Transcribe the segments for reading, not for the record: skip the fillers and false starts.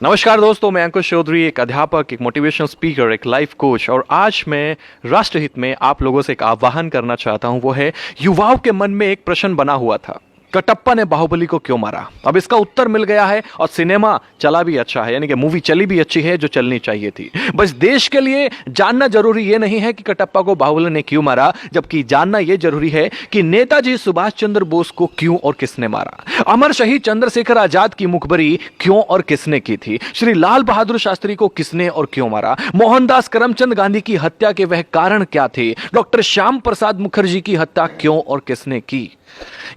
नमस्कार दोस्तों, मैं अंकुश चौधरी, एक अध्यापक, एक मोटिवेशनल स्पीकर, एक लाइफ कोच। और आज मैं राष्ट्रहित में आप लोगों से एक आह्वान करना चाहता हूं। वो है, युवाओं के मन में एक प्रश्न बना हुआ था, कटप्पा ने बाहुबली को क्यों मारा। अब इसका उत्तर मिल गया है और सिनेमा चला भी अच्छा है, यानी कि मूवी चली भी अच्छी है जो चलनी चाहिए थी। बस देश के लिए जानना जरूरी ये नहीं है कि कटप्पा को बाहुबली ने क्यों मारा, जबकि जानना यह जरूरी है कि नेताजी सुभाष चंद्र बोस को क्यों और किसने मारा। अमर शहीद चंद्रशेखर आजाद की मुखबरी क्यों और किसने की थी। श्री लाल बहादुर शास्त्री को किसने और क्यों मारा। मोहनदास करमचंद गांधी की हत्या के वह कारण क्या थे। डॉक्टर श्याम प्रसाद मुखर्जी की हत्या क्यों और किसने की।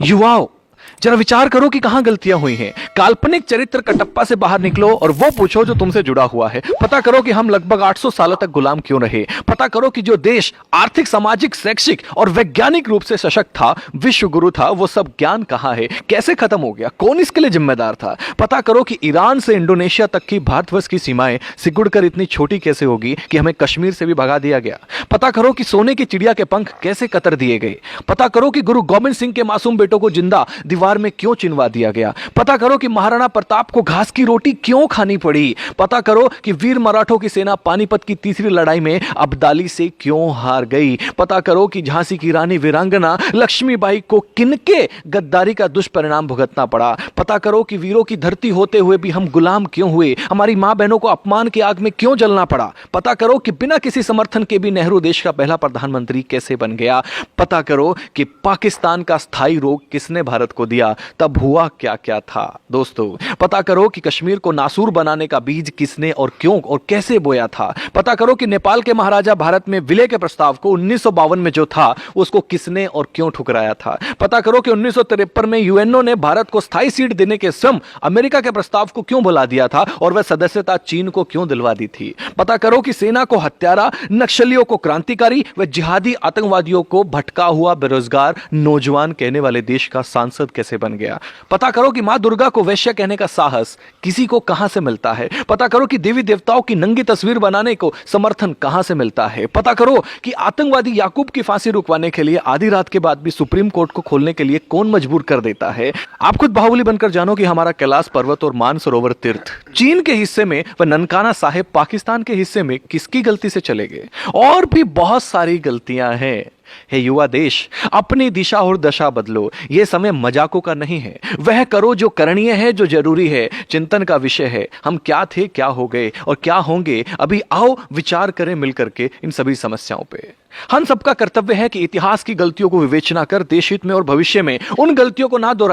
युवाओं, जरा विचार करो कि कहां गलतियां हुई हैं। काल्पनिक चरित्र कटप्पा से बाहर निकलो और वो पूछो जो तुमसे जुड़ा हुआ है। पता करो कि हम लगभग 800 सालों तक गुलाम क्यों रहे। पता करो कि जो देश आर्थिक, सामाजिक, शैक्षिक और वैज्ञानिक रूप से सशक्त था, विश्व गुरु था, वो सब ज्ञान कहां है, कैसे खत्म हो गया, कौन इसके लिए जिम्मेदार था। पता करो कि ईरान से इंडोनेशिया तक की भारतवर्ष की सीमाएं सिकुड़कर इतनी छोटी कैसे होगी कि हमें कश्मीर से भी भगा दिया गया। पता करो कि सोने की चिड़िया के पंख कैसे कतर दिए गए। पता करो कि गुरु गोविंद सिंह के मासूम बेटों को जिंदा दीवार में क्यों चिनवा दिया गया। पता करो कि महाराणा प्रताप को घास की रोटी क्यों खानी पड़ी। पता करो कि वीर मराठों की सेना पानीपत की तीसरी लड़ाई में अब्दाली से क्यों हार गई। पता करो कि झांसी की रानी वीरांगना लक्ष्मीबाई को किनके गद्दारी का दुष्परिणाम भुगतना पड़ा। पता करो कि वीरों की धरती होते हुए भी हम गुलाम क्यों हुए, हमारी मां बहनों को अपमान की आग में क्यों जलना पड़ा। पता करो कि बिना किसी समर्थन के भी नेहरू देश का पहला प्रधानमंत्री कैसे बन गया। पता करो कि पाकिस्तान का स्थायी रोग किसने भारत को दिया, तब हुआ क्या क्या था। दोस्तों, पता करो कि कश्मीर को नासूर बनाने का बीज किसने और क्यों और कैसे बोया था। पता करो कि नेपाल के महाराजा भारत में विलय के प्रस्ताव को 1952 में जो था उसको किसने और क्यों ठुकराया था। पता करो कि 1953 में यूएनओ ने भारत को स्थायी सीट देने के स्वयं अमेरिका के प्रस्ताव को क्यों भुला दिया था और वह सदस्यता चीन को क्यों दिलवा दी थी। पता करो कि सेना को हत्यारा, नक्सलियों को क्रांतिकारी व जिहादी आतंकवादियों को भटका हुआ बेरोजगार नौजवान कहने वाले देश का सांसद कैसे बन गया। पता करो कि मां दुर्गा को वैश्य कहने का साहस किसी को कहां से मिलता है। पता करो कि देवी देवताओं की नंगी तस्वीर बनाने को समर्थन कहां से मिलता है। पता करो कि आतंकवादी याकूब की फांसी रुकवाने के लिए आधी रात के बाद भी सुप्रीम कोर्ट को खोलने के लिए कौन मजबूर कर देता है। आप खुद बाहुबली बनकर जानो कि हमारा कैलाश पर्वत और मानसरोवर तीर्थ चीन के हिस्से में व ननकाना साहिब पाकिस्तान के हिस्से में किसकी गलती से चले गए। और भी बहुत सारी गलतियां हैं। हे युवा देश, अपनी दिशा और दशा बदलो। यह समय मजाकों का नहीं है। वह करो जो करणीय है, जो जरूरी है, चिंतन का विषय है। हम क्या थे, क्या हो गए और क्या होंगे। अभी आओ विचार करें मिलकर के इन सभी समस्याओं पे। हम सबका कर्तव्य है कि इतिहास की गलतियों को विवेचना कर देश हित में और भविष्य में उन गलतियों को ना दोहराएं